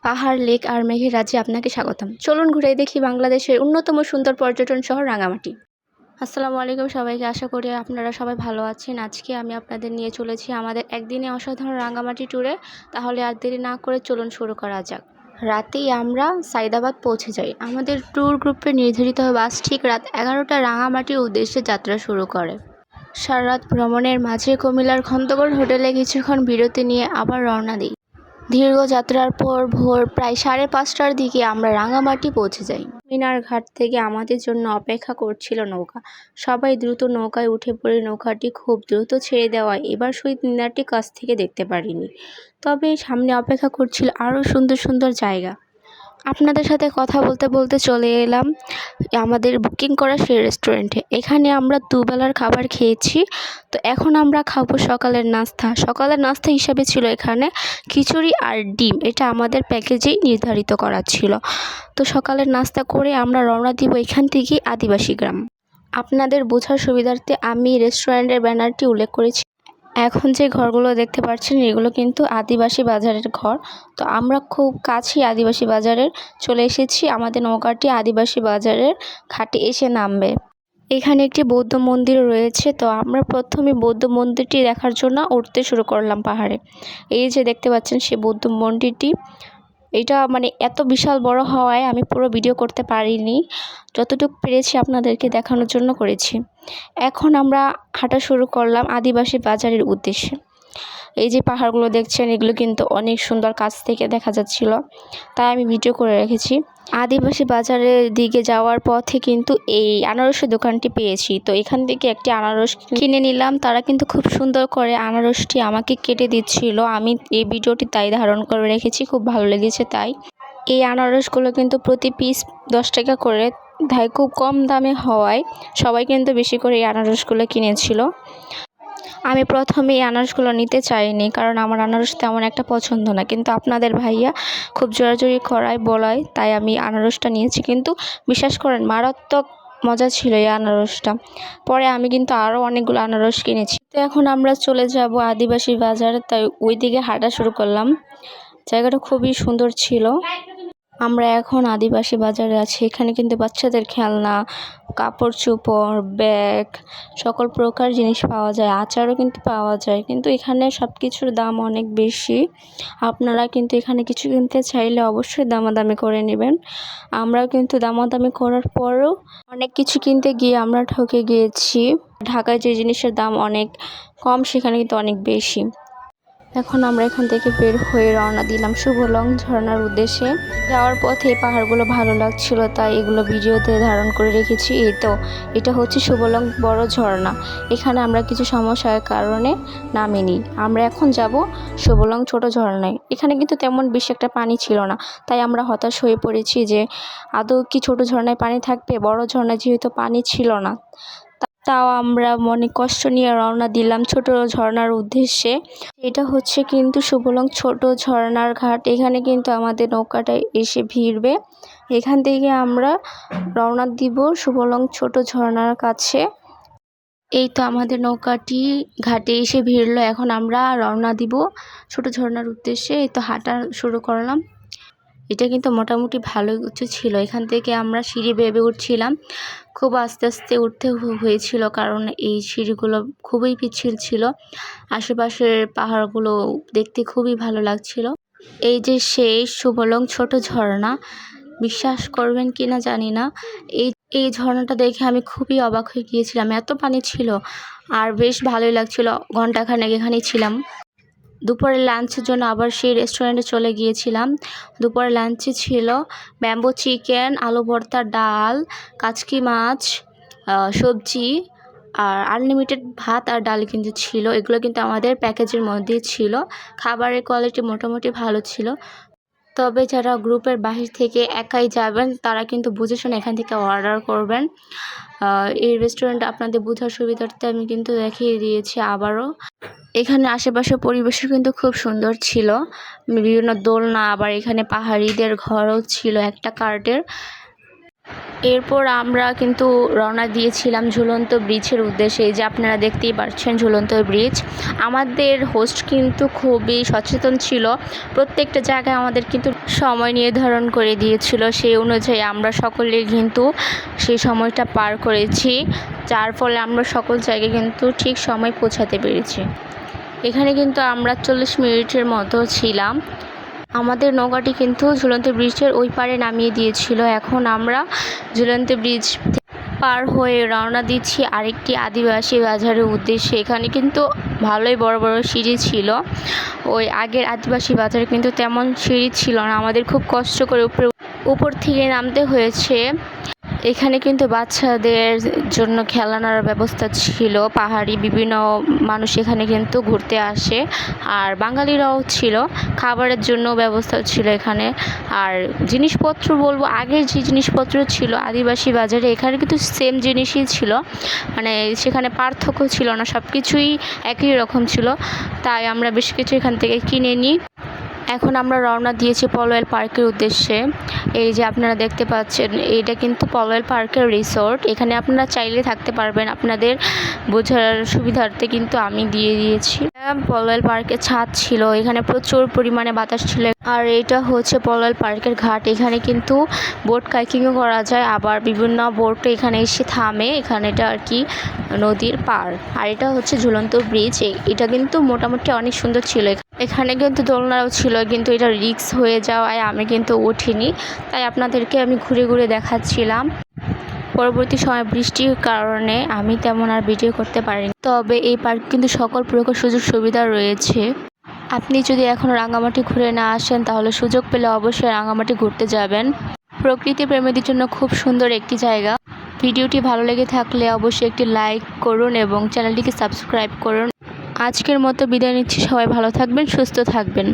পাহাড়, লেক আর মেঘের রাজ্যে আপনাকে স্বাগতম। চলুন ঘুরে দেখি বাংলাদেশের অন্যতম সুন্দর পর্যটন শহর রাঙামাটি। আসসালামু আলাইকুম সবাইকে, আশা করি আপনারা সবাই ভালো আছেন। আজকে আমি আপনাদের নিয়ে চলেছি আমাদের একদিনে অসাধারণ রাঙামাটি ট্যুরে। তাহলে আর দেরি না করে চলুন শুরু করা যাক। রাতেই আমরা সাইদাবাদ পৌঁছে যাই। আমাদের ট্যুর গ্রুপের নির্ধারিত বাস ঠিক রাত 11টায় রাঙামাটির উদ্দেশ্যে যাত্রা শুরু করে। সারা রাত ভ্রমণের মাঝে কুমিল্লার খন্দকার হোটেলে কিছুক্ষণ বিরতি নিয়ে আবার রওনা দিই। দীর্ঘ যাত্রার পর ভোর প্রায় 5:30টার দিকে আমরা রাঙামাটি পৌঁছে যাই। মিনার ঘাট থেকে আমাদের জন্য অপেক্ষা করছিল নৌকা। সবাই দ্রুত নৌকায় উঠে পড়ে নৌকাটি খুব দ্রুত ছেড়ে দেওয়ায় এবার শহীদ মিনারটি কাছ থেকে দেখতে পারিনি। তবে সামনে অপেক্ষা করছিল আরও সুন্দর সুন্দর জায়গা। আপনাদের সাথে কথা বলতে বলতে চলে এলাম আমাদের বুকিং করা সেই রেস্টুরেন্টে। এখানে আমরা দুবেলার খাবার খেয়েছি। তো এখন আমরা খাবো সকালের নাস্তা। সকালের নাস্তা হিসাবে ছিল এখানে খিচুড়ি আর ডিম। এটা আমাদের প্যাকেজেই নির্ধারিত করা ছিল। তো সকালের নাস্তা করে আমরা রওনা দিব এখান থেকে আদিবাসী গ্রাম। আপনাদের বোঝার সুবিধার্থে আমি রেস্টুরেন্টের ব্যানারটি উল্লেখ করেছি। এখন যে ঘরগুলো দেখতে পাচ্ছেন এগুলো কিন্তু আদিবাসী বাজারের ঘর। তো আমরা খুব কাছেই আদিবাসী বাজারের চলে এসেছি। আমাদের নৌকাটি আদিবাসী বাজারের ঘাটে এসে নামবে। এখানে একটি বৌদ্ধ মন্দির রয়েছে। তো আমরা প্রথমে বৌদ্ধ মন্দিরটি দেখার জন্য উঠতে শুরু করলাম পাহাড়ে। এই যে দেখতে পাচ্ছেন সে বৌদ্ধ মন্দিরটি। এটা এত বিশাল বড় হওয়ায় আমি পুরো ভিডিও করতে পারিনি, যতটুকু পেরেছি আপনাদেরকে দেখানোর জন্য করেছি। এখন আমরা হাঁটা শুরু করলাম আদিবাসী বাজারের উদ্দেশ্যে। এই যে পাহাড়গুলো দেখছেন এগুলো কিন্তু অনেক সুন্দর কাছ থেকে দেখা যাচ্ছিল, তাই আমি ভিডিও করে রেখেছি। আদিবাসী বাজারের দিকে যাওয়ার পথে কিন্তু এই আনারসের দোকানটি পেয়েছি। তো এখান থেকে একটি আনারস কিনে নিলাম। তারা কিন্তু খুব সুন্দর করে আনারসটি আমাকে কেটে দিচ্ছিল। আমি এই ভিডিওটি তাই ধারণ করে রেখেছি, খুব ভালো লেগেছে তাই। এই আনারসগুলো কিন্তু প্রতি পিস 10 টাকা করে, তাই খুব কম দামে হওয়ায় সবাই কিন্তু বেশি করে এই আনারসগুলো কিনেছিল। আমি প্রথমে এই আনারসগুলো নিতে চাইনি, কারণ আমার আনারস তেমন একটা পছন্দ না, কিন্তু আপনাদের ভাইয়া খুব জোরাজুরি করায় বলায় তাই আমি আনারসটা নিয়েছি। কিন্তু বিশ্বাস করেন মারাত্মক মজা ছিল এই আনারসটা। পরে আমি কিন্তু আরও অনেকগুলো আনারস কিনেছি। তো এখন আমরা চলে যাব আদিবাসী বাজারে, তাই ওই দিকে হাঁটা শুরু করলাম। জায়গাটা খুবই সুন্দর ছিল। আমরা এখন আদিবাসী বাজারে আছি। এখানে কিন্তু বাচ্চাদের খেলনা, কাপড় চোপড়, ব্যাগ, সকল প্রকার জিনিস পাওয়া যায়। আচারও কিন্তু পাওয়া যায়, কিন্তু এখানে সব কিছুর দাম অনেক বেশি। আপনারা কিন্তু এখানে কিছু কিনতে চাইলে অবশ্যই দামাদামি করে নেবেন। আমরাও কিন্তু দামাদামি করার পরও অনেক কিছু কিনতে গিয়ে আমরা ঠকে গিয়েছি। ঢাকায় যে জিনিসের দাম অনেক কম সেখানে কিন্তু অনেক বেশি। এখন আমরা এখান থেকে বের হয়ে রওনা দিলাম শুভলং ঝর্ণার উদ্দেশ্যে। যাওয়ার পথে এই পাহাড়গুলো ভালো লাগছিল, তাই এগুলো ভিডিওতে ধারণ করে রেখেছি। এটা হচ্ছে শুভলং বড় ঝর্ণা। এখানে আমরা কিছু সমস্যার কারণে নামিনি। আমরা এখন যাব শুভলং ছোট ঝর্ণায়। এখানে কিন্তু তেমন বেশি একটা পানি ছিল না, তাই আমরা হতাশ হয়ে পড়েছি যে আদৌ কি ছোট ঝর্ণায় পানি থাকবে। বড় ঝর্ণায় যেহেতু পানি ছিল না, তাও আমরা মনে কষ্ট নিয়ে রওনা দিলাম ছোট ঝর্ণার উদ্দেশ্যে। এটা হচ্ছে কিন্তু শুভলং ছোট ঝর্ণার ঘাট। এখানে কিন্তু আমাদের নৌকাটা এসে ভিড়বে। এখান থেকে আমরা রওনা দিব শুভলং ছোট ঝর্ণার কাছে। এই তো আমাদের নৌকাটি ঘাটে এসে ভিড়লো। এখন আমরা রওনা দিব ছোট ঝর্ণার উদ্দেশ্যে। এই তো হাঁটা শুরু করলাম। এটা কিন্তু মোটামুটি ভালোই উঁচু ছিল। এখান থেকে আমরা সিঁড়ি বেয়ে উঠছিলাম। খুব আস্তে আস্তে উঠতে হয়েছিল, কারণ এই সিঁড়িগুলো খুবই পিচ্ছিল ছিল। আশেপাশের পাহাড়গুলো দেখতে খুবই ভালো লাগছিল। এই যে সেই শুভলং ছোট ঝর্ণা, বিশ্বাস করবেন কিনা জানি না, এই ঝর্ণাটা দেখে আমি খুবই অবাক হয়ে গিয়েছিলাম। এত পানি ছিল আর বেশ ভালোই লাগছিল। ঘন্টাখানেক এখানেই ছিলাম। দুপুরের লাঞ্চের জন্য আবার সেই রেস্টুরেন্টে চলে গিয়েছিলাম। দুপুরের লাঞ্চে ছিল ব্যাম্বো চিকেন, আলু ভর্তা, ডাল, কাচকি মাছ, সবজি আর আনলিমিটেড ভাত আর ডাল কিন্তু ছিল। এগুলো কিন্তু আমাদের প্যাকেজের মধ্যেই ছিল। খাবারের কোয়ালিটি মোটামুটি ভালো ছিল। তবে যারা গ্রুপের বাহির থেকে একাই যাবেন তারা কিন্তু বুঝে শুনে এখান থেকে অর্ডার করবেন। এই রেস্টুরেন্ট আপনাদের বোঝার সুবিধার্থে আমি কিন্তু দেখিয়ে দিয়েছি আবারও। এখানে আশেপাশের পরিবেশও কিন্তু খুব সুন্দর ছিল। বিভিন্ন দোলনা, আবার এখানে পাহাড়িদের ঘরও ছিল একটা কার্ডের। এরপর আমরা কিন্তু রওনা দিয়েছিলাম ঝুলন্ত ব্রিজের উদ্দেশ্যে। এই যে আপনারা দেখতেই পাচ্ছেন ঝুলন্ত ব্রিজ। আমাদের হোস্ট কিন্তু খুবই সচেতন ছিল, প্রত্যেকটা জায়গায় আমাদের কিন্তু সময় নির্ধারণ করে দিয়েছিল। সেই অনুযায়ী আমরা সকলে কিন্তু সেই সময়টা পার করেছি, যার ফলে আমরা সকল জায়গায় কিন্তু ঠিক সময় পৌঁছাতে পেরেছি। এখানে কিন্তু আমরা 40 মিনিটের মতো ছিলাম। আমাদের নৌকাটি কিন্তু ঝুলন্ত ব্রিজের ওই পারে নামিয়ে দিয়েছিল। এখন আমরা ঝুলন্ত ব্রিজ পার হয়ে রওনা দিচ্ছি আরেকটি আদিবাসী বাজারের উদ্দেশ্যে। এখানে কিন্তু ভালোই বড় বড় সিঁড়ি ছিল। ওই আগের আদিবাসী বাজারে কিন্তু তেমন সিঁড়ি ছিল না, আমাদের খুব কষ্ট করে উপর থেকে নামতে হয়েছে। এখানে কিন্তু বাচ্চাদের জন্য খেলনার ব্যবস্থা ছিল, পাহাড়ি বিভিন্ন মানুষ এখানে কিন্তু ঘুরতে আসে, আর বাঙালিরাও ছিল, খাবারের জন্য ব্যবস্থা ছিল এখানে। আর জিনিসপত্র বলবো, আগের যে জিনিসপত্র ছিল আদিবাসী বাজারে, এখানে কিন্তু সেম জিনিসই ছিল, মানে সেখানে পার্থক্য ছিল না, সব কিছুই একই রকম ছিল। তাই আমরা বেশ কিছু এখান থেকে কিনে নিই। এখন আমরা রওনা দিয়েছি পলওয়েল পার্কের উদ্দেশ্যে। এই যে আপনারা দেখতে পাচ্ছেন, এইটা কিন্তু পলওয়েল পার্কের রিসোর্ট। এখানে আপনারা চাইলে থাকতে পারবেন, আপনাদের বোঝার সুবিধার্থে কিন্তু আমি দিয়ে দিয়েছি। পলওয়েল পার্কের ছাদ ছিল, এখানে প্রচুর পরিমাণে বাতাস ছিল। আর এটা হচ্ছে পলওয়েল পার্কের ঘাট। এখানে কিন্তু বোট কাইকিংও করা যায়, আবার বিভিন্ন বোট এখানে এসে থামে। এখানে এটা আর কি নদীর পার। আর এটা হচ্ছে ঝুলন্ত ব্রিজ। এটা কিন্তু মোটামুটি অনেক সুন্দর ছিল। এখানে কিন্তু দোলনাও ছিল, কিন্তু এটা রিস্ক হয়ে যাওয়ায় আমি কিন্তু উঠিনি, তাই আপনাদেরকে আমি ঘুরে ঘুরে দেখাচ্ছিলাম। পরবর্তী সময় বৃষ্টির কারণে আমি তেমন আর ভিডিও করতে পারিনি। তবে এই পার্ক কিন্তু সকল প্রকার সুযোগ সুবিধা রয়েছে। আপনি যদি এখনও রাঙামাটি ঘুরে না আসেন, তাহলে সুযোগ পেলে অবশ্যই রাঙামাটি ঘুরতে যাবেন। প্রকৃতি প্রেমীদের জন্য খুব সুন্দর একটি জায়গা। ভিডিওটি ভালো লেগে থাকলে অবশ্যই একটি লাইক করুন এবং চ্যানেলটিকে সাবস্ক্রাইব করুন। আজকের মতো বিদায় নিচ্ছি, সবাই ভালো থাকবেন, সুস্থ থাকবেন।